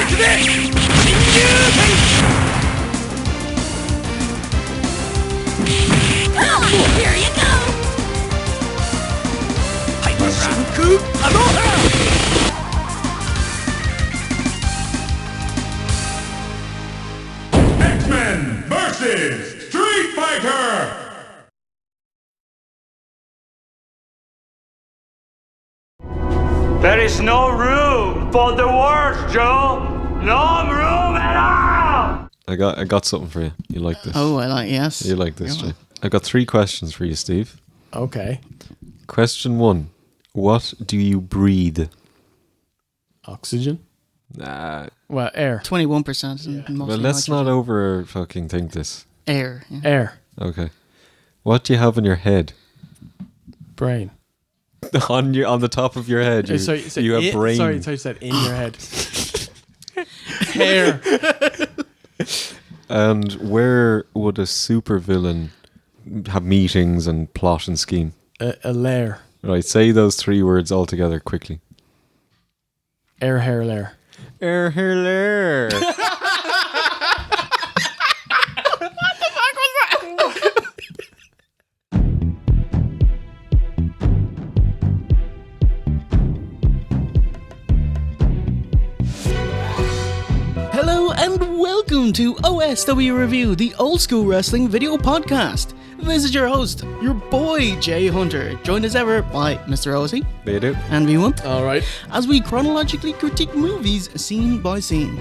Here you go! Hyper Aloha! X-Men versus Street Fighter! There is no room for the worst, Joe. No room at all. I got something for you. You like this? Oh, I like, yes. You like this, Jay. I've got 3 questions for you, Steve. Okay. Question 1. What do you breathe? Oxygen? Nah. Well, air. 21%. Well, let's not over fucking think this. Air. Yeah. Air. Okay. What do you have in your head? Brain. on the top of your head, you have brain. Sorry, you said in your head. Hair. And where would a supervillain have meetings and plot and scheme? A lair. Right, say those 3 words all together quickly. Air, hair, lair. Air, hair, lair. Hello and welcome to OSW Review, the old school wrestling video podcast. This is your host, your boy Jay Hunter, joined as ever by Mr. Ozzy. They do. And V1. Alright. As we chronologically critique movies scene by scene.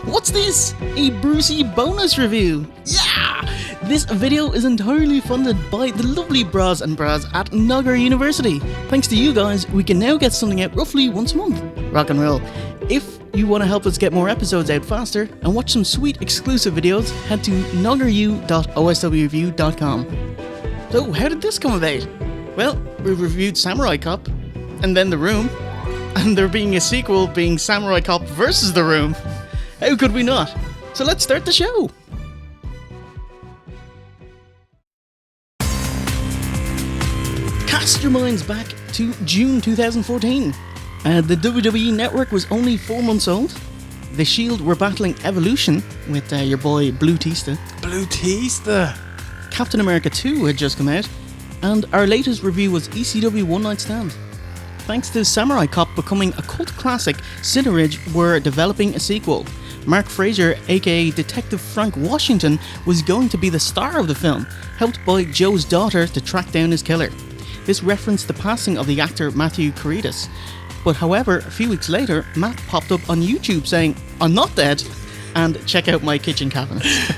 What's this? A Brucey bonus review? Yeah! This video is entirely funded by the lovely bras and bras at Nogger University. Thanks to you guys, we can now get something out roughly once a month. Rock and roll. If you want to help us get more episodes out faster and watch some sweet exclusive videos, head to noggeru.oswreview.com. So, how did this come about? Well, we reviewed Samurai Cop, and then The Room, and there being a sequel being Samurai Cop versus The Room. How could we not? So let's start the show. Cast your minds back to June 2014. The WWE Network was only 4 months old. The Shield were battling Evolution with your boy Blue Tista. Blue Tista. Captain America 2 had just come out. And our latest review was ECW One Night Stand. Thanks to Samurai Cop becoming a cult classic, Cineridge were developing a sequel. Mark Fraser, aka Detective Frank Washington, was going to be the star of the film, helped by Joe's daughter to track down his killer. This referenced the passing of the actor Matthew Caritas. But however, a few weeks later, Matt popped up on YouTube saying, "I'm not dead," and check out my kitchen cabinets.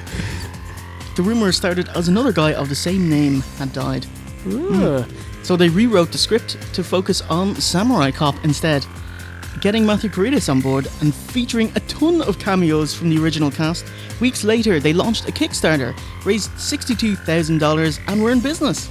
The rumour started as another guy of the same name had died. So they rewrote the script to focus on Samurai Cop instead, getting Matthew Caritas on board and featuring a ton of cameos from the original cast. Weeks later, they launched a Kickstarter, raised $62,000 and were in business.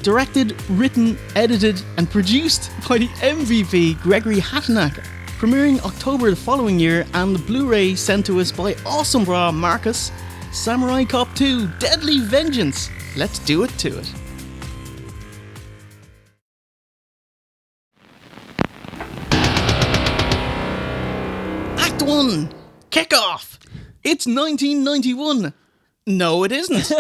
Directed, written, edited and produced by the MVP Gregory Hattenack, premiering October the following year, and the Blu-ray sent to us by awesome bra Marcus. Samurai Cop 2 Deadly Vengeance. Let's do it to it. Act 1. Kick off. It's 1991. No, it isn't.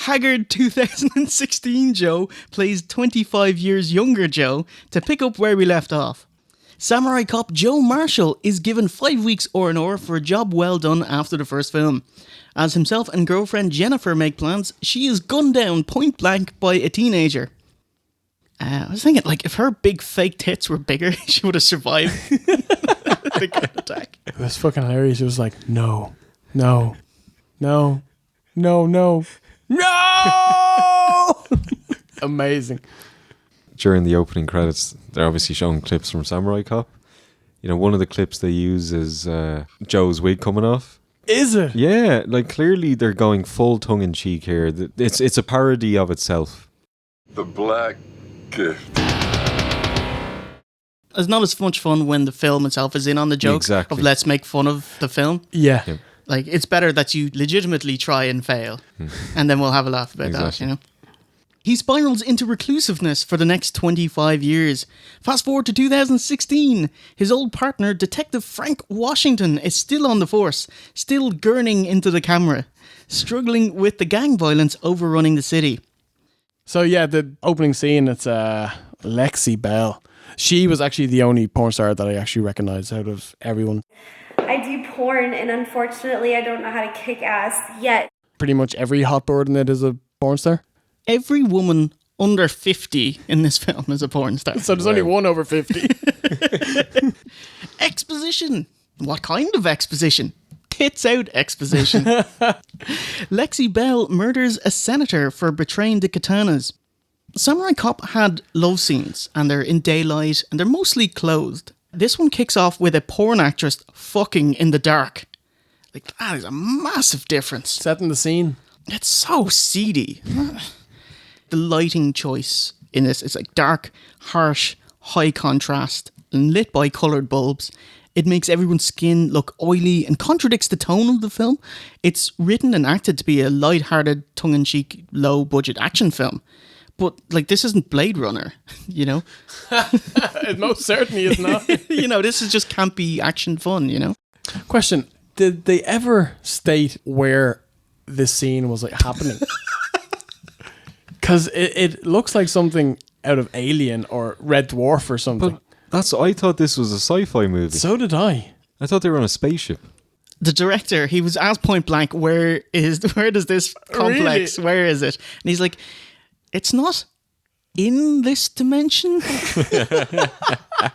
Haggard 2016 Joe plays 25 years younger Joe to pick up where we left off. Samurai Cop Joe Marshall is given 5 weeks R&R for a job well done after the first film. As himself and girlfriend Jennifer make plans, she is gunned down point blank by a teenager. I was thinking, like, if her big fake tits were bigger, she would have survived the gun attack. It was fucking hilarious. It was like, no. Amazing. During the opening credits, they're obviously showing clips from Samurai Cop. You know, one of the clips they use is Joe's wig coming off. Is it? Yeah, like clearly they're going full tongue-in-cheek here. It's a parody of itself. The Black Gift. It's not as much fun when the film itself is in on the joke of let's make fun of the film. Yeah. Like, it's better that you legitimately try and fail, and then we'll have a laugh about that, you know? He spirals into reclusiveness for the next 25 years. Fast forward to 2016. His old partner, Detective Frank Washington, is still on the force, still gurning into the camera, struggling with the gang violence overrunning the city. So yeah, the opening scene, it's Lexi Bell. She was actually the only porn star that I actually recognized out of everyone. I do porn, and unfortunately I don't know how to kick ass yet. Pretty much every hot bird in it is a porn star. Every woman under 50 in this film is a porn star. So there's only one over 50. Exposition. What kind of exposition? Tits out exposition. Lexi Bell murders a senator for betraying the katanas. Samurai Cop had love scenes, and they're in daylight, and they're mostly clothed. This one kicks off with a porn actress fucking in the dark. Like, that is a massive difference. Setting the scene. It's so seedy. The lighting choice in this is like dark, harsh, high contrast, and lit by coloured bulbs. It makes everyone's skin look oily and contradicts the tone of the film. It's written and acted to be a light-hearted, tongue-in-cheek, low-budget action film. But, like, this isn't Blade Runner, you know? It most certainly is not. You know, this is just campy action fun, you know? Question, did they ever state where this scene was, like, happening? Because it looks like something out of Alien or Red Dwarf or something. But I thought this was a sci-fi movie. So did I. I thought they were on a spaceship. The director, he was asked point blank, where does this complex, Really? where is it? And he's like, it's not in this dimension.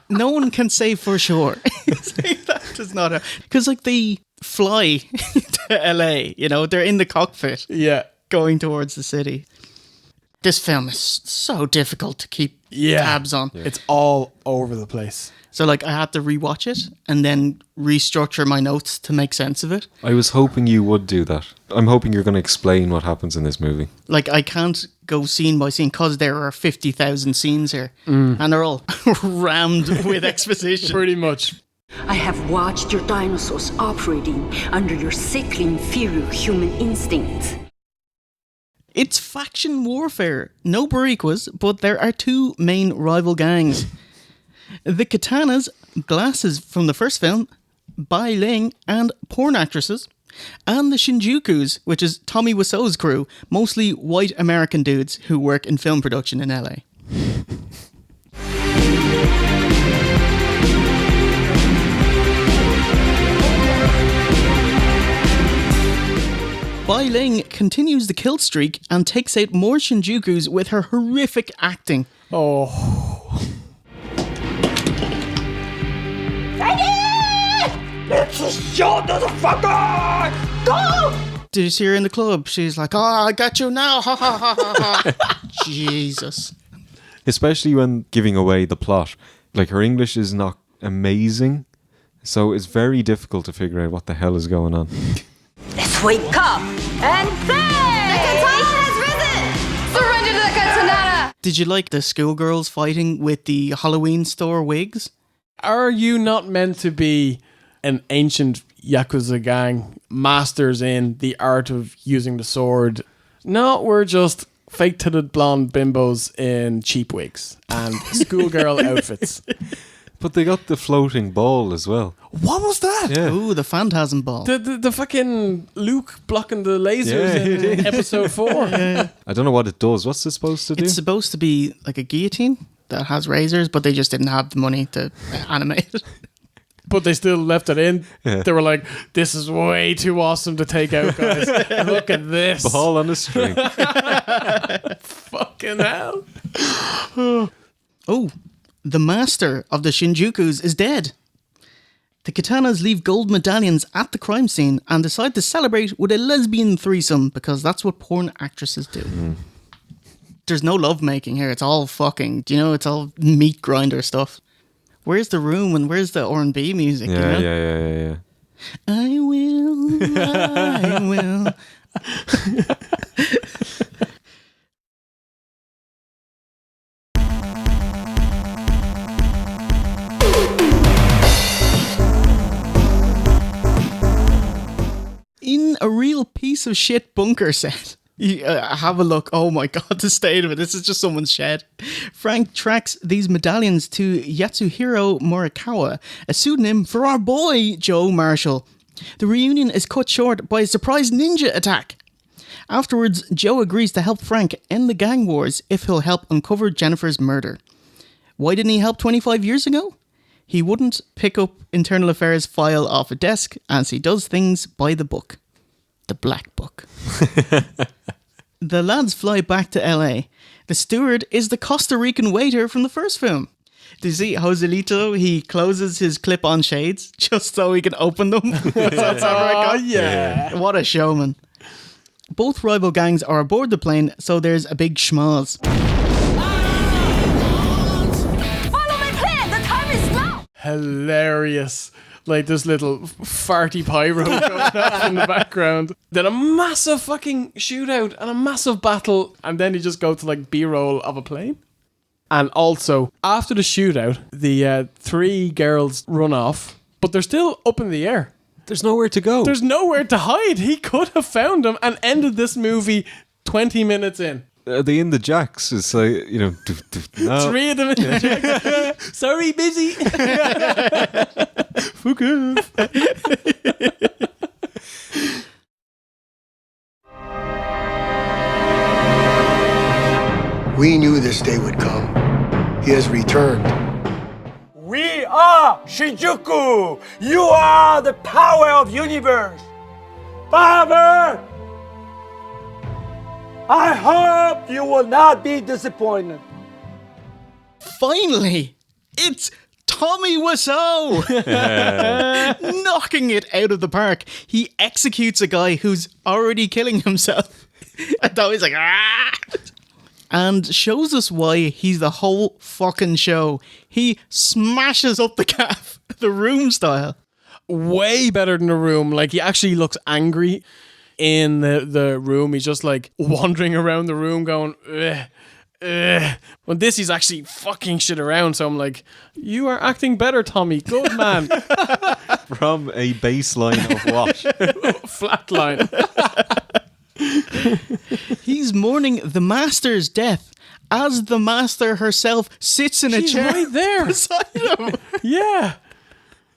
No one can say for sure. It's like, that does not, because like they fly to LA, you know, they're in the cockpit Yeah. going towards the city. This film is so difficult to keep tabs on. It's all over the place. So like I had to rewatch it and then restructure my notes to make sense of it. I was hoping you would do that. I'm hoping you're going to explain what happens in this movie. Like I can't go scene by scene because there are 50,000 scenes here and they're all rammed with exposition. Pretty much. I have watched your dinosaurs operating under your sickly inferior human instincts. It's faction warfare. No Bariquas, but there are two main rival gangs. The Katanas, glasses from the first film, Bai Ling, and porn actresses. And the Shinjukus, which is Tommy Wiseau's crew, mostly white American dudes who work in film production in LA. Bai Ling continues the kill streak and takes out more Shinjukus with her horrific acting. Oh. Did you see her in the club? She's like, oh, I got you now. Ha ha ha ha ha. Jesus. Especially when giving away the plot. Like, her English is not amazing, so it's very difficult to figure out what the hell is going on. Let's wake up and play! The katana has risen! Surrender to the katana! Did you like the schoolgirls fighting with the Halloween store wigs? Are you not meant to be an ancient Yakuza gang, masters in the art of using the sword? No, we're just fake-titted blonde bimbos in cheap wigs and schoolgirl outfits. But they got the floating ball as well. What was that? Yeah. Ooh, the phantasm ball. The fucking Luke blocking the lasers in episode 4. I don't know what it does. What's it supposed to do? It's supposed to be like a guillotine that has razors, but they just didn't have the money to animate it. But they still left it in. Yeah. They were like, this is way too awesome to take out, guys. Look at this. Ball on a string. Fucking hell. Oh, the master of the Shinjukus is dead. The Katanas leave gold medallions at the crime scene and decide to celebrate with a lesbian threesome because that's what porn actresses do. There's no lovemaking here. It's all fucking, you know, it's all meat grinder stuff. Where's the room and where's the R&B music? Yeah, you know? yeah. I will. In a real piece of shit bunker set, Have a look. Oh my god, the state of it. This is just someone's shed. Frank tracks these medallions to Yatsuhiro Morikawa, a pseudonym for our boy Joe Marshall. The reunion is cut short by a surprise ninja attack. Afterwards, Joe agrees to help Frank end the gang wars if he'll help uncover Jennifer's murder. Why didn't he help 25 years ago? He wouldn't pick up Internal Affairs file off a desk, as he does things by the book. The Black Book. The lads fly back to LA. The steward is the Costa Rican waiter from the first film. Do you see Joselito? He closes his clip-on shades just so he can open them. Oh, yeah. What a showman. Both rival gangs are aboard the plane, so there's a big schmoz. Follow my plan. The time is now. Hilarious. Like this little farty pyro going off in the background. Then a massive fucking shootout and a massive battle. And then you just go to like B-roll of a plane. And also, after the shootout, the 3 girls run off, but they're still up in the air. There's nowhere to go. There's nowhere to hide. He could have found them and ended this movie 20 minutes in. Are they in the jacks? It's like, no. 3 of them in the jack. Sorry, busy. Fuck off. We knew this day would come. He has returned. We are Shinjuku. You are the power of universe. Father, I hope you will not be disappointed. Finally, it's Tommy Wiseau! Knocking it out of the park. He executes a guy who's already killing himself. And Tommy's like, ah! And shows us why he's the whole fucking show. He smashes up the calf, the Room style. Way better than The Room. Like, he actually looks angry in the room. He's just like wandering around the room going, ugh. When this, he's actually fucking shit around. So I'm like, you are acting better, Tommy. Good man. From a baseline of what? Flatline. He's mourning the Master's death as the Master herself sits in a She's chair right there beside him. Yeah.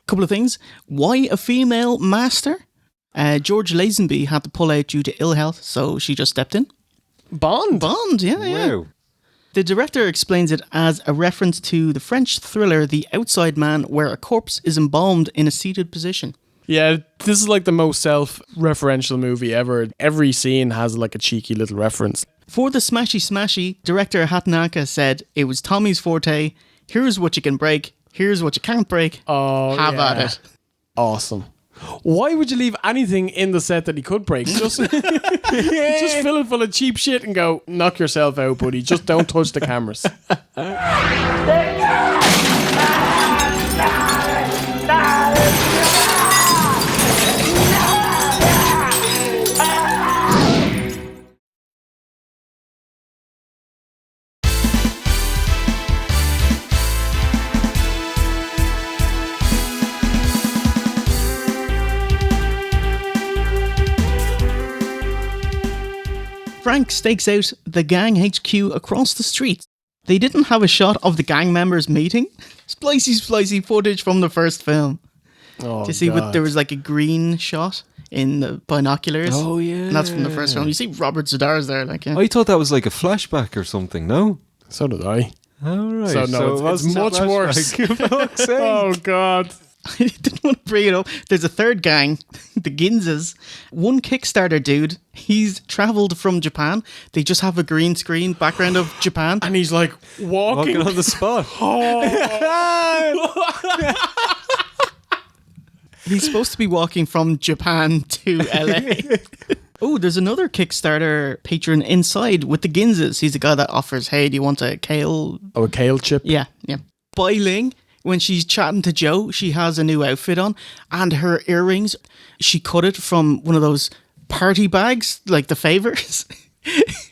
Couple of things. Why a female Master? George Lazenby had to pull out due to ill health, so she just stepped in. Bond, yeah. Wow. The director explains it as a reference to the French thriller The Outside Man, where a corpse is embalmed in a seated position. Yeah, this is like the most self-referential movie ever. Every scene has like a cheeky little reference. For the Smashy, director Hatanaka said it was Tommy's forte. Here's what you can break. Here's what you can't break. Oh, Have at it. Awesome. Why would you leave anything in the set that he could break? Just fill it full of cheap shit and go, knock yourself out, buddy. Just don't touch the cameras. Frank stakes out the gang HQ across the street. They didn't have a shot of the gang members meeting. Splicey footage from the first film. Oh, Do you see God. there was like a green shot in the binoculars? Oh, yeah. And that's from the first film. You see Robert Zadar's there, like, yeah. I thought that was like a flashback or something, no? So did I. Oh, right. So no, it's much worse. For fuck's sake. Oh, God. I didn't want to bring it up. There's a third gang, the Ginzas. One Kickstarter dude, he's travelled from Japan. They just have a green screen background of Japan. And he's like walking on the spot. He's supposed to be walking from Japan to LA. Oh, there's another Kickstarter patron inside with the Ginzas. He's the guy that offers, hey, do you want a kale? Oh, a kale chip? Yeah. Bai Ling, when she's chatting to Joe, she has a new outfit on, and her earrings, she cut it from one of those party bags, like the Favors.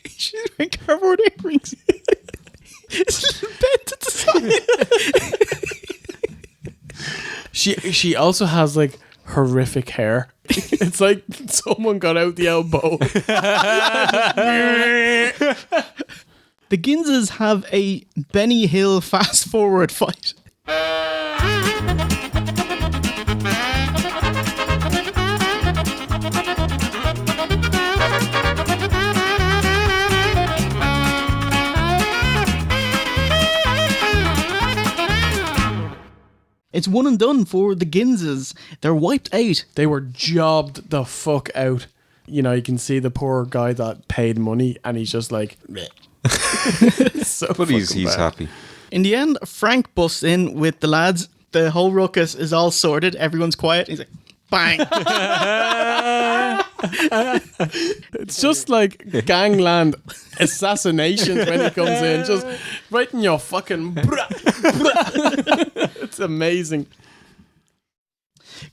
She's wearing cardboard earrings. It's a little bent at the side. She also has like horrific hair. It's like someone got out the elbow. The Ginzas have a Benny Hill fast forward fight. It's one and done for the Ginzas. They're wiped out. They were jobbed the fuck out. You know, you can see the poor guy that paid money and he's just like... so But he's bad. happy. In the end, Frank busts in with the lads. The whole ruckus is all sorted. Everyone's quiet. He's like, bang. It's just like gangland assassinations when he comes in. Just right in your fucking... It's amazing.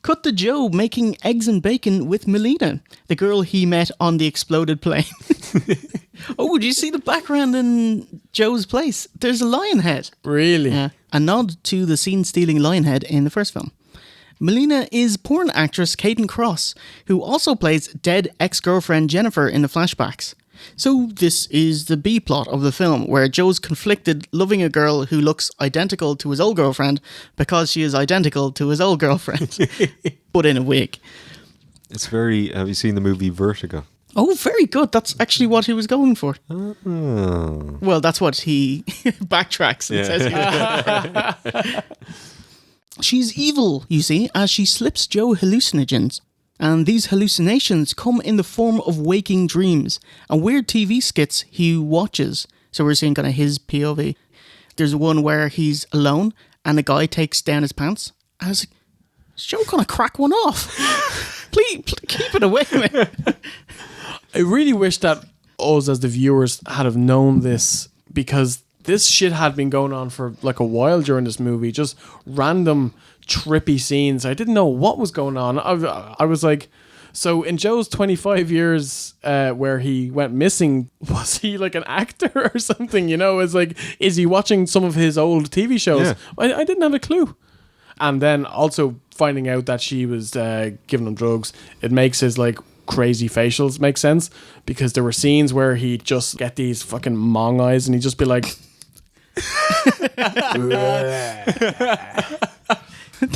Cut to Joe making eggs and bacon with Melina, the girl he met on the exploded plane. Oh, did you see the background in Joe's place? There's a lion head. Really? Yeah. A nod to the scene-stealing lion head in the first film. Melina is porn actress Caden Cross, who also plays dead ex-girlfriend Jennifer in the flashbacks. So this is the B-plot of the film, where Joe's conflicted loving a girl who looks identical to his old girlfriend because she is identical to his old girlfriend, but in a wig. It's very... Have you seen the movie Vertigo? Oh, very good. That's actually what he was going for. Oh. Well, that's what he backtracks and says he was going for. She's evil, you see, as she slips Joe hallucinogens. And these hallucinations come in the form of waking dreams and weird TV skits he watches. So we're seeing kind of his POV. There's one where he's alone and a guy takes down his pants. I was like, is Joe gonna crack one off? please keep it away from me. I really wish that us as the viewers had have known this, because this shit had been going on for like a while during this movie. Just random trippy scenes. I didn't know what was going on. I was like, so in Joe's 25 years where he went missing, was he like an actor or something? You know, it's like, is he watching some of his old TV shows? Yeah. I didn't have a clue. And then also finding out that she was giving him drugs, it makes his like crazy facials make sense, because there were scenes where he'd just get these fucking mong eyes and he'd just be like...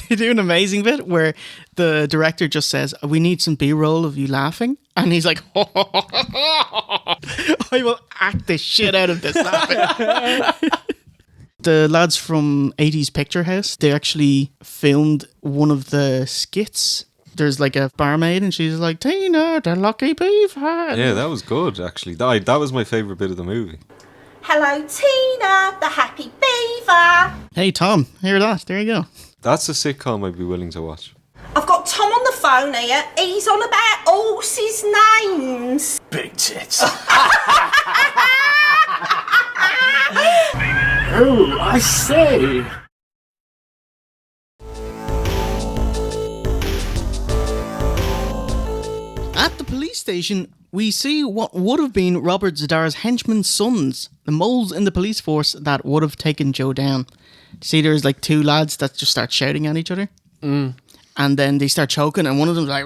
They do an amazing bit where the director just says, we need some B-roll of you laughing. And he's like, I will act the shit out of this laughing. The lads from 80s Picture House, they actually filmed one of the skits. There's like a barmaid and she's like, Tina, the lucky beaver. Yeah, that was good, actually. That was my favourite bit of the movie. Hello, Tina, the happy beaver. Hey, Tom, hear that? There you go. That's a sitcom I'd be willing to watch. I've got Tom on the phone here. He's on about horses' names. Big tits. Oh, I say. At the police station, we see what would have been Robert Zadar's henchmen's sons, the moles in the police force that would have taken Joe down. See, there's like two lads that just start shouting at each other. And then they start choking, and one of them's like...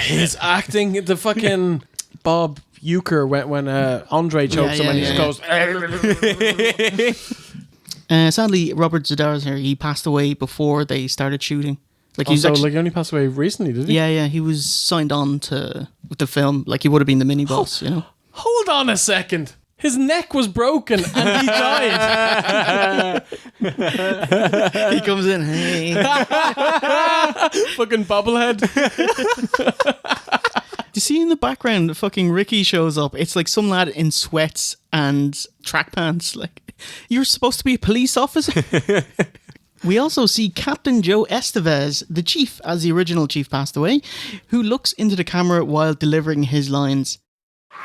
His acting, the fucking Bob Euchre when Andre chokes him and he just goes... Sadly, Robert Zadar's here, he passed away before they started shooting. Like he only passed away recently, did he? Yeah, he was signed on to with the film. Like he would have been the mini boss, you know. Hold on a second. His neck was broken and he died. He comes in, hey. Fucking bobblehead. You see in the background, fucking Ricky shows up. It's like some lad in sweats and track pants. Like, you're supposed to be a police officer? We also see Captain Joe Estevez, the chief, as the original chief passed away, who looks into the camera while delivering his lines.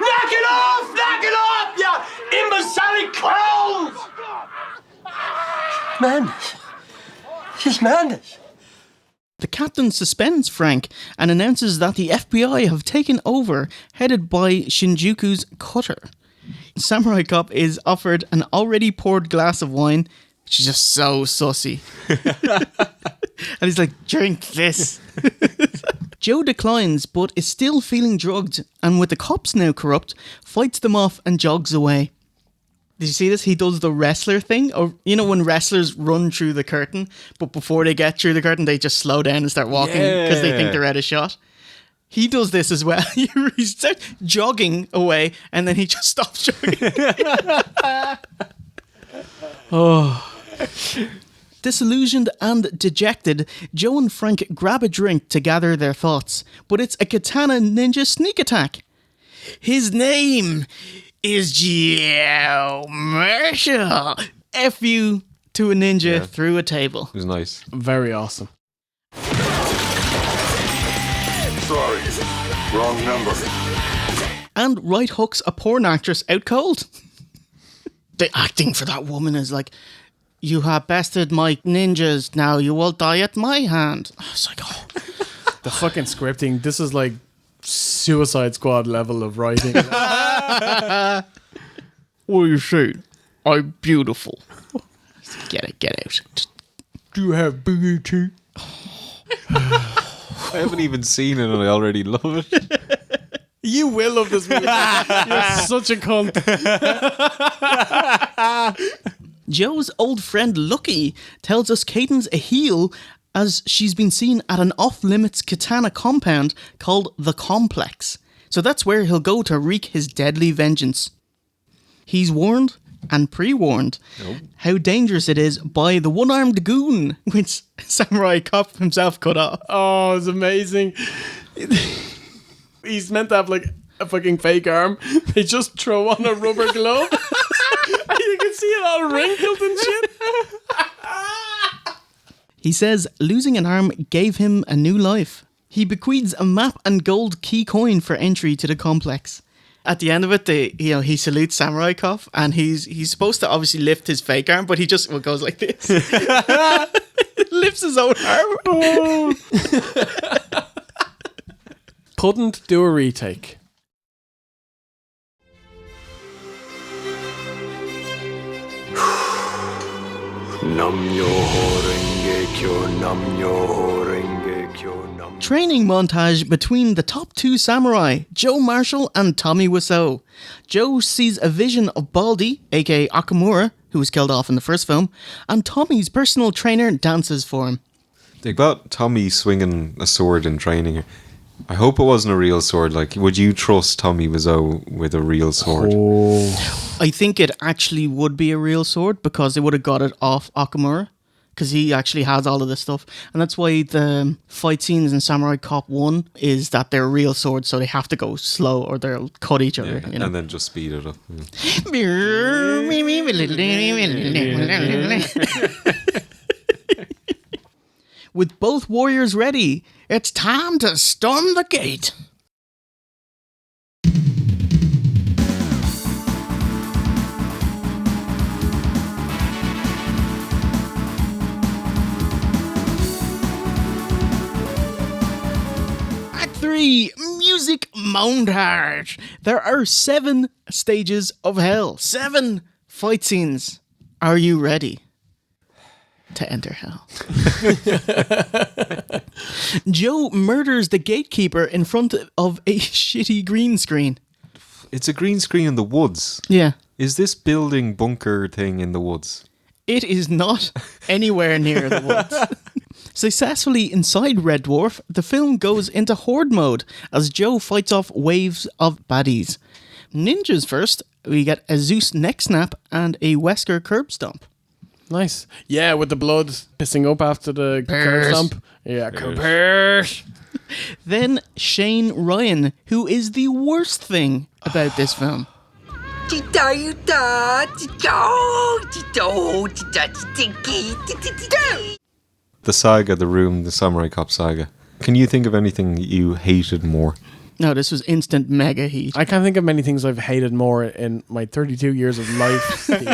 Knock it off! Knock it off, you imbecilic clowns! Madness. This is madness. The captain suspends Frank and announces that the FBI have taken over, headed by Shinjuku's Cutter. Samurai Cop is offered an already poured glass of wine. She's just so sussy. And he's like, drink this. Joe declines, but is still feeling drugged, and with the cops now corrupt, fights them off and jogs away. Did you see this? He does the wrestler thing. Or, you know, when wrestlers run through the curtain, but before they get through the curtain, they just slow down and start walking because they think they're out of shot. He does this as well. He starts jogging away, and then he just stops jogging. Disillusioned and dejected, Joe and Frank grab a drink to gather their thoughts, but it's a katana ninja sneak attack. His name is Joe Marshall. F you to a ninja through a table. It was nice. Very awesome. Sorry, wrong number. And right hooks a porn actress out cold. The acting for that woman is like, you have bested my ninjas, now you will die at my hand. It's like, oh. The fucking scripting, this is like Suicide Squad level of writing. What do you say? I'm beautiful. Get out. Do you have booty teeth? I haven't even seen it and I already love it. You will love this movie. You're such a cunt. Joe's old friend Lucky tells us Caden's a heel as she's been seen at an off-limits katana compound called The Complex. So that's where he'll go to wreak his deadly vengeance. He's warned and pre-warned how dangerous it is by the one-armed goon, which Samurai Cop himself cut off. Oh, it's amazing. He's meant to have like a fucking fake arm. They just throw on a rubber glove. And you can see it all wrinkled and shit. He says losing an arm gave him a new life. He bequeaths a map and gold key coin for entry to the complex. At the end of it, he salutes Samurai Cop, and he's supposed to obviously lift his fake arm, but he just goes like this. Lifts his own arm. Oh. Couldn't do a retake. Training montage between the top two samurai, Joe Marshall and Tommy Wiseau. Joe sees a vision of Baldy, aka Okamura, who was killed off in the first film, and Tommy's personal trainer dances for him. They got Tommy swinging a sword in training. I hope it wasn't a real sword. Like, would you trust Tommy Wiseau with a real sword? Oh. I think it actually would be a real sword because they would have got it off Okamura, because he actually has all of this stuff. And that's why the fight scenes in Samurai Cop 1 is that they're real swords, so they have to go slow or they'll cut each other. Yeah, you know? and then just speed it up. With both warriors ready, it's time to storm the gate. Act 3, music montage. There are 7 stages of hell, 7 fight scenes. Are you ready to enter hell? Joe murders the gatekeeper in front of a shitty green screen. It's a green screen in the woods. Yeah. Is this building bunker thing in the woods? It is not anywhere near the woods. Successfully inside Red Dwarf, the film goes into horde mode as Joe fights off waves of baddies. Ninjas first, we get a Zeus neck snap and a Wesker curb stomp. Nice. Yeah, with the blood pissing up after the curb stomp. Yeah, curb. Then Shane Ryan, who is the worst thing about this film. The saga, the room, the Samurai Cop saga. Can you think of anything you hated more? No, this was instant mega heat. I can't think of many things I've hated more in my 32 years of life, Steve.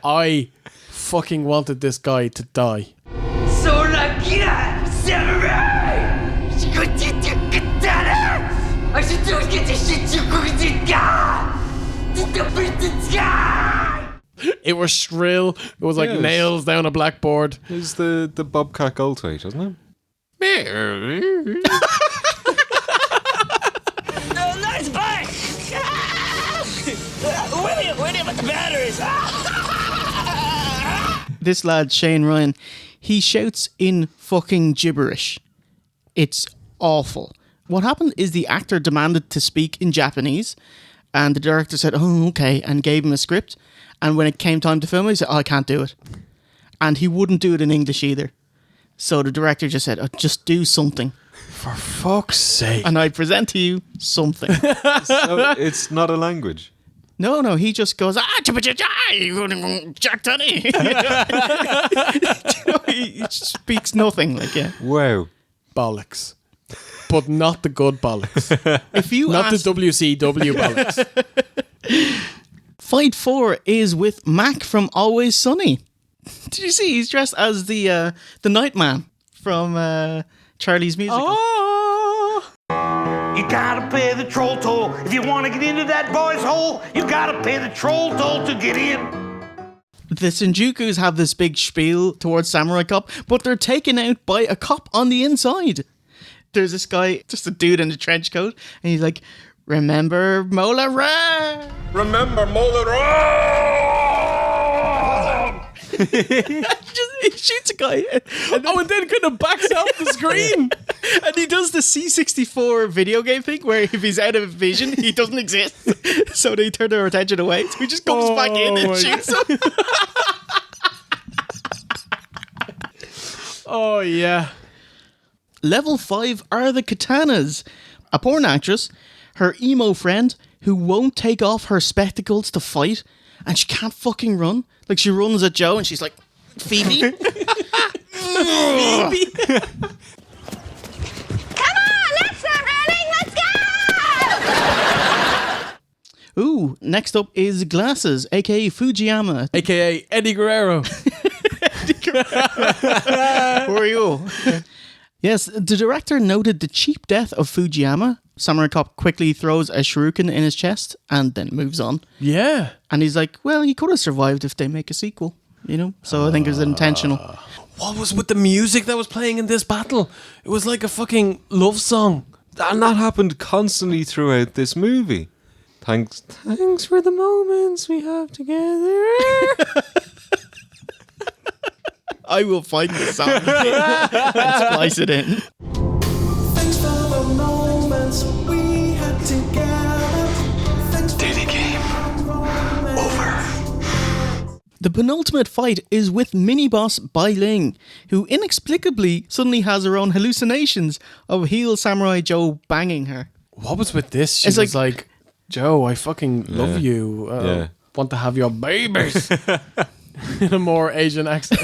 I fucking wanted this guy to die. It was shrill. It was like Yes. nails down a blackboard. It's the Bobcat Goldthwait, isn't it? Nice bike! William with the batteries! This lad, Shane Ryan, he shouts in fucking gibberish. It's awful. What happened is the actor demanded to speak in Japanese, and the director said, oh, okay, and gave him a script. And when it came time to film it, he said, oh, I can't do it. And he wouldn't do it in English either. So the director just said, oh, just do something. For fuck's sake. And I present to you something. So it's not a language. No, he just goes, Jack Tunney. He speaks nothing. Like, yeah. Wow. Bollocks. But not the good bollocks. If you not the WCW bollocks. Fight 4 is with Mac from Always Sunny. Did you see? He's dressed as the Nightman from Charlie's Musical. Oh! You gotta pay the troll toll. If you want to get into that boy's hole, you gotta pay the troll toll to get in. The Shinjukus have this big spiel towards Samurai Cop, but they're taken out by a cop on the inside. There's this guy, just a dude in a trench coat, and he's like, remember Mola Ra? Remember Mola Ra! He shoots a guy. And then kind of backs out the screen. And he does the C64 video game thing where if he's out of vision, he doesn't exist. So they turn their attention away. So he just comes back in and shoots him. Oh, yeah. Level 5 are the Katanas. A porn actress, her emo friend, who won't take off her spectacles to fight, and she can't fucking run. Like, she runs at Joe, and she's like, Phoebe? Come on, let's start running. Let's go! Ooh, next up is Glasses, aka Fujiyama. AKA Eddie Guerrero. Who are you? Yes, the director noted the cheap death of Fujiyama. Samurai Cop quickly throws a shuriken in his chest and then moves on. Yeah. And he's like, well, he could have survived if they make a sequel, you know? So I think it was intentional. What was with the music that was playing in this battle? It was like a fucking love song. And that happened constantly throughout this movie. Thanks for the moments we have together. I will find the song and splice it in. Thanks for the moments we had together. Dating game over. The penultimate fight is with mini-boss Bai Ling, who inexplicably suddenly has her own hallucinations of heel Samurai Joe banging her. What was with this? She It's was like, Joe, I fucking love you. Yeah. Want to have your babies. In a more Asian accent.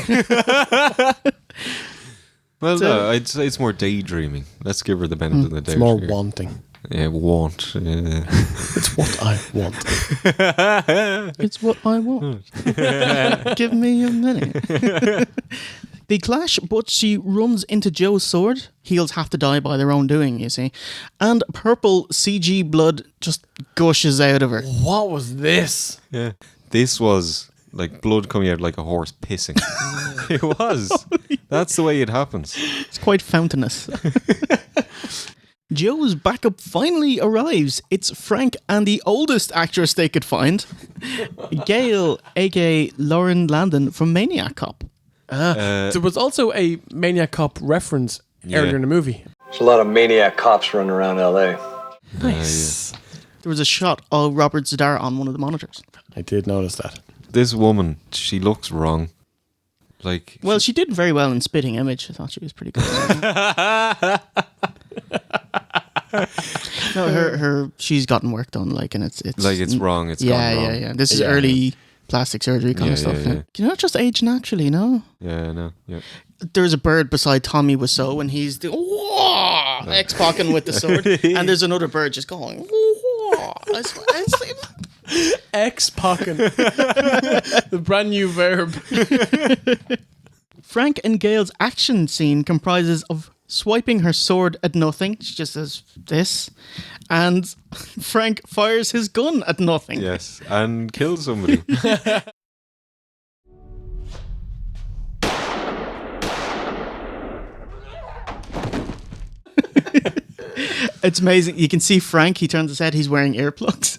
Well, no, I'd say it's more daydreaming. Let's give her the benefit of the doubt. It's more here. wanting. Yeah, want. Yeah. It's what I want. It's what I want. Give me a minute. They clash, but she runs into Joe's sword. Heels have to die by their own doing, you see. And purple CG blood just gushes out of her. What was this? Yeah. This was like blood coming out like a horse pissing. It was. That's the way it happens. It's quite fountainous. Joe's backup finally arrives. It's Frank and the oldest actress they could find, Gail, aka Lauren Landon from Maniac Cop. There was also a Maniac Cop reference earlier in the movie. There's a lot of maniac cops running around LA. Nice. There was a shot of Robert Zedar on one of the monitors. I did notice that. This woman, she looks wrong. Like, well, she did very well in Spitting Image. I thought she was pretty good. No, she's gotten work done, like, and it's like it's wrong. It's gone wrong. Yeah. This is early plastic surgery kind of stuff. Yeah. Can you not just age naturally? No. Yeah, no. Yeah. There's a bird beside Tommy Wiseau, and he's X-pocking with the sword, and there's another bird just going. X-pocking. The brand new verb. Frank and Gail's action scene comprises of swiping her sword at nothing. She just says this. And Frank fires his gun at nothing. Yes, and kills somebody. It's amazing. You can see Frank, he turns his head, he's wearing earplugs.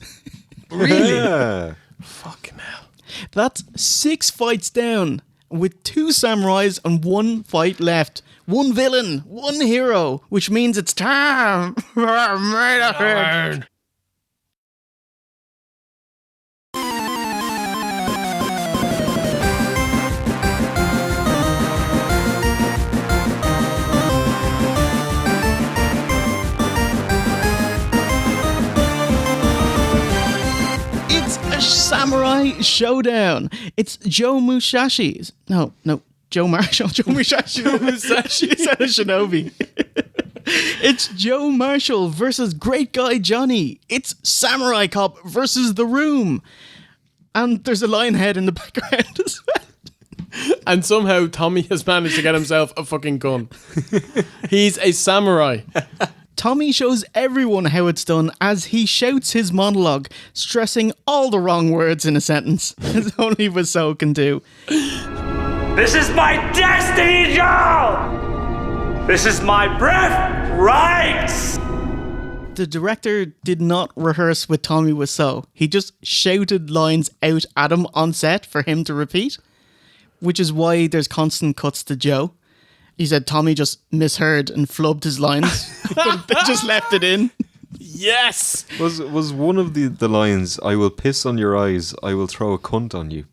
Really? Yeah. Fucking hell. That's 6 fights down, with 2 samurais and 1 fight left. 1 villain, 1 hero, which means it's time for our murder herd. It's a samurai showdown. It's Joe Musashi's. No, Joe Marshall. Joe Musashi. Musashi is a shinobi. It's Joe Marshall versus Great Guy Johnny. It's Samurai Cop versus The Room. And there's a lion head in the background as well. And somehow Tommy has managed to get himself a fucking gun. He's a samurai. Tommy shows everyone how it's done as he shouts his monologue, stressing all the wrong words in a sentence, as only Wiseau can do. This is my destiny, Joe! This is my birthright! The director did not rehearse with Tommy Wiseau. He just shouted lines out at him on set for him to repeat, which is why there's constant cuts to Joe. He said Tommy just misheard and flubbed his lines, but they just left it in. Yes! Was one of the lines, I will piss on your eyes, I will throw a cunt on you.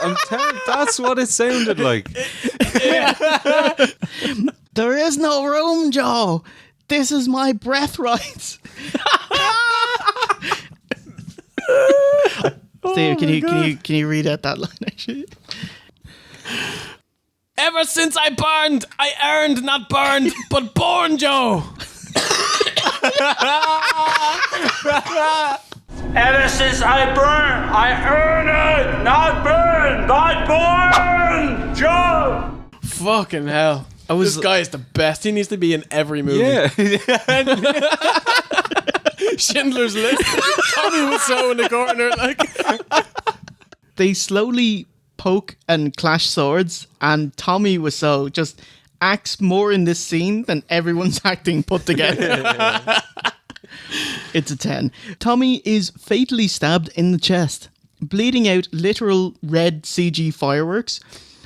I'm telling, that's what it sounded like. There is no room, Joe. This is my birthright. Steve, can you read out that line actually? Ever since I burned, I earned, not burned, but born, Joe. Ever since I burn, I earn it, not burn, but born, Joe! Fucking hell. This guy is the best. He needs to be in every movie. Yeah. Schindler's List. Tommy was so in the corner. Like, they slowly poke and clash swords, and Tommy Wiseau just acts more in this scene than everyone's acting put together. It's a 10. Tommy is fatally stabbed in the chest, bleeding out literal red CG fireworks.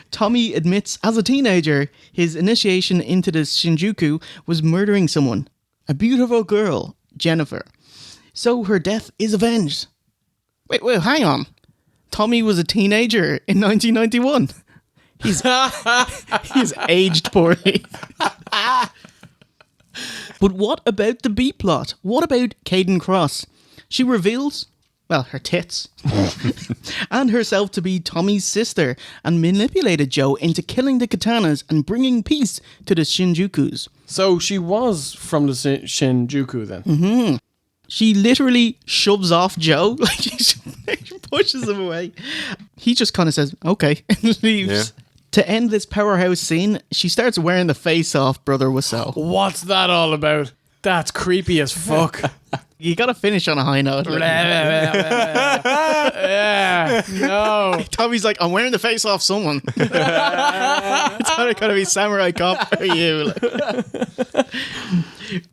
Tommy admits as a teenager his initiation into the Shinjuku was murdering someone, a beautiful girl, Jennifer. So her death is avenged. Wait, hang on. Tommy was a teenager in 1991. He's aged poorly. But what about the B plot? What about Caden Cross? She reveals, well, her tits, and herself to be Tommy's sister, and manipulated Joe into killing the katanas and bringing peace to the Shinjukus. so she was from the Shinjuku then. Mm-hmm. She literally shoves off Joe, like she pushes him away. He just kind of says, okay, and leaves. Yeah. To end this powerhouse scene, she starts wearing the face off Brother Wiseau. What's that all about? That's creepy as fuck. You gotta finish on a high note. Yeah, no. Tommy's like, I'm wearing the face off someone. It's gotta be Samurai Cop for you.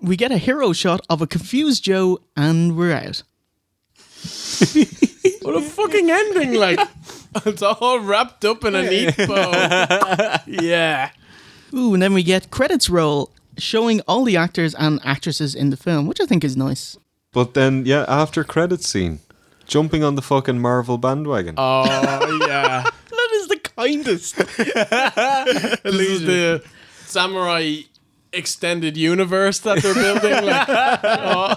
We get a hero shot of a confused Joe, and we're out. What a fucking ending, like. It's all wrapped up in a neat bow. Yeah. Ooh, and then we get credits roll showing all the actors and actresses in the film, which I think is nice. But then, yeah, after credits scene, jumping on the fucking Marvel bandwagon. Oh, yeah. That is the kindest. This is the samurai extended universe that they're building. Like,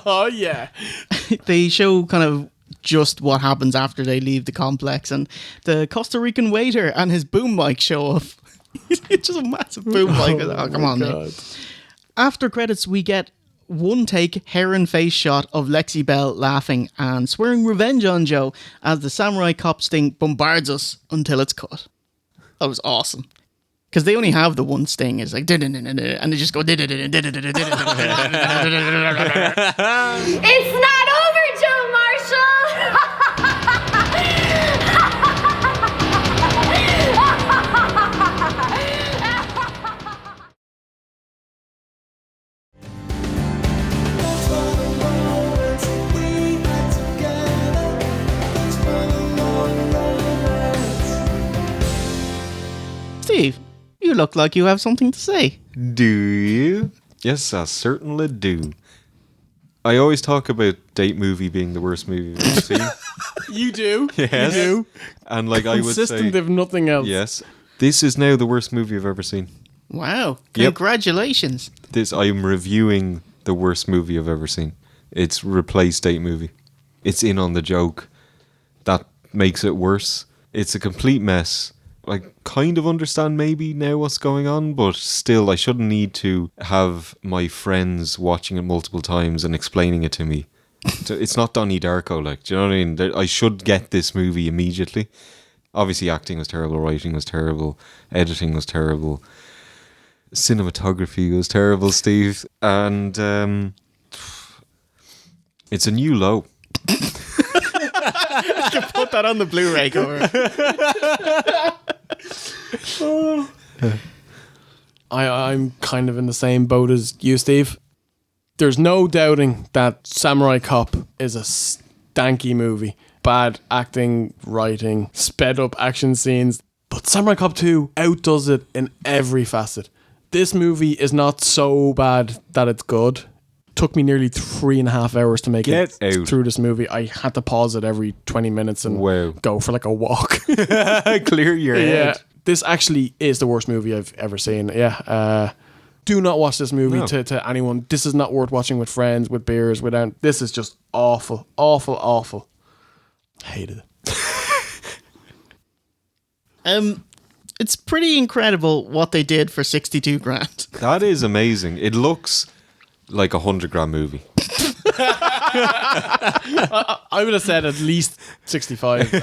oh, yeah. They show kind of just what happens after they leave the complex, and the Costa Rican waiter and his boom mic show up. It's just a massive boom mic. Oh, come on, man. After credits, we get one take heron face shot of Lexi Bell laughing and swearing revenge on Joe as the Samurai Cop sting bombards us until it's cut. That was awesome. Because they only have the one sting. It's like, and they just go. It's not over, Joe Marshall! Steve, you look like you have something to say. Do you? Yes, I certainly do. I always talk about Date Movie being the worst movie I've ever seen. You do? Yes. You do? And like I would say... Consistent if nothing else. Yes. This is now the worst movie I've ever seen. Wow. Yep. Congratulations. I'm reviewing the worst movie I've ever seen. It's replaced Date Movie. It's in on the joke. That makes it worse. It's a complete mess. I kind of understand maybe now what's going on, but still I shouldn't need to have my friends watching it multiple times and explaining it to me. It's not Donnie Darko, like, do you know what I mean? I should get this movie immediately. Obviously acting was terrible, writing was terrible, editing was terrible, cinematography was terrible, Steve, and it's a new low. I can put that on the Blu-ray cover. I'm kind of in the same boat as you, Steve. There's no doubting that Samurai Cop is a stanky movie. Bad acting, writing, sped up action scenes. But Samurai Cop 2 outdoes it in every facet. This movie is not so bad that it's good. Took me nearly 3.5 hours to make it through this movie. I had to pause it every 20 minutes and go for like a walk. Clear your head. This actually is the worst movie I've ever seen. Do not watch this movie to anyone. This is not worth watching with friends, with beers, without. This is just awful, awful, awful. Hated it. It's pretty incredible what they did for 62 grand. That is amazing. It looks like $100,000 movie. I would have said at least 65.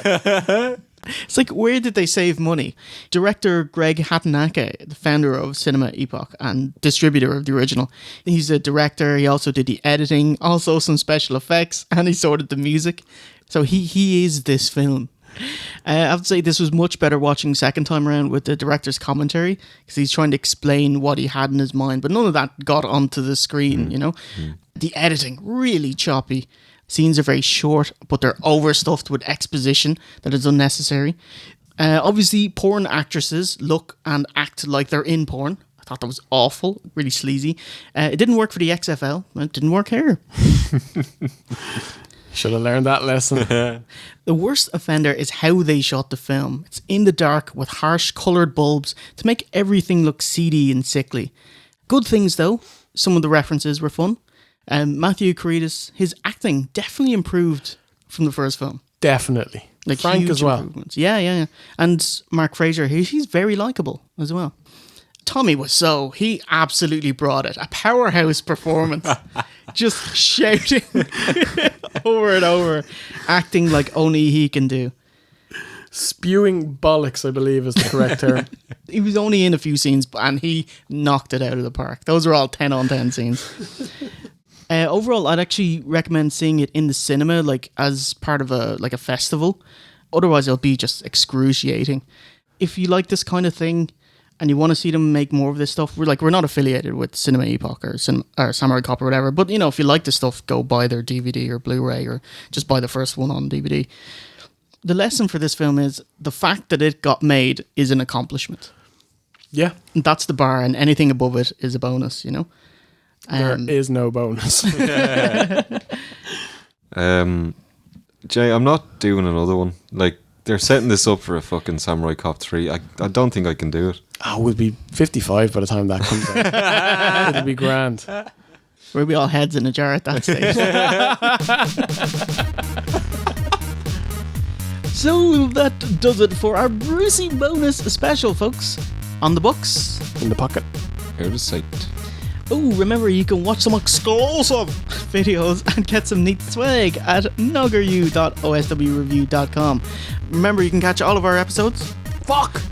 It's like, where did they save money? Director Greg Hatanaka, the founder of Cinema Epoch and distributor of the original. He's a director. He also did the editing, also some special effects, and he sorted the music. So he is this film. I have to say this was much better watching second time around with the director's commentary, because he's trying to explain what he had in his mind, but none of that got onto the screen, you know. The editing, really choppy. Scenes are very short, but they're overstuffed with exposition that is unnecessary. Obviously, porn actresses look and act like they're in porn. I thought that was awful, really sleazy. It didn't work for the XFL. It didn't work here. Should have learned that lesson. The worst offender is how they shot the film. It's in the dark with harsh coloured bulbs to make everything look seedy and sickly. Good things though, some of the references were fun. Matthew Caritas, his acting definitely improved from the first film. Definitely. Like Frank as well. Yeah. And Mark Fraser, he's very likeable as well. Tommy Wiseau, he absolutely brought it. A powerhouse performance. Just shouting over and over, acting like only he can do. Spewing bollocks, I believe, is the correct term. He was only in a few scenes, and he knocked it out of the park. Those were all 10 on 10 scenes. Overall, I'd actually recommend seeing it in the cinema, like as part of a festival. Otherwise, it'll be just excruciating. If you like this kind of thing and you want to see them make more of this stuff, we're not affiliated with Cinema Epoch or Samurai Cop or whatever. But if you like this stuff, go buy their DVD or Blu-ray, or just buy the first one on DVD. The lesson for this film is the fact that it got made is an accomplishment. Yeah, and that's the bar, and anything above it is a bonus. There is no bonus. Jay, I'm not doing another one. Like, they're setting this up for a fucking Samurai Cop 3. I don't think I can do it. We'll be 55 by the time that comes out. It'll be grand. We'll be all heads in a jar at that stage. So that does it for our Brucey bonus special, folks. On the books. In the pocket. Out of sight. Oh, remember you can watch some exclusive videos and get some neat swag at nuggeryou.oswreview.com. Remember, you can catch all of our episodes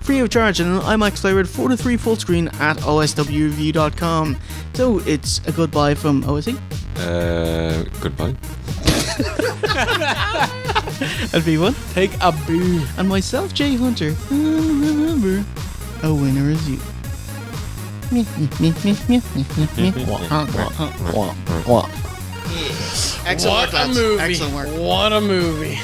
free of charge on an IMAX Lair 4:3 full screen at oswreview.com. So it's a goodbye from OSE. Goodbye. That'd be one. Take a boo. And myself, Jay Hunter. Remember, a winner is you. Excellent work, lads. Excellent work. What a movie.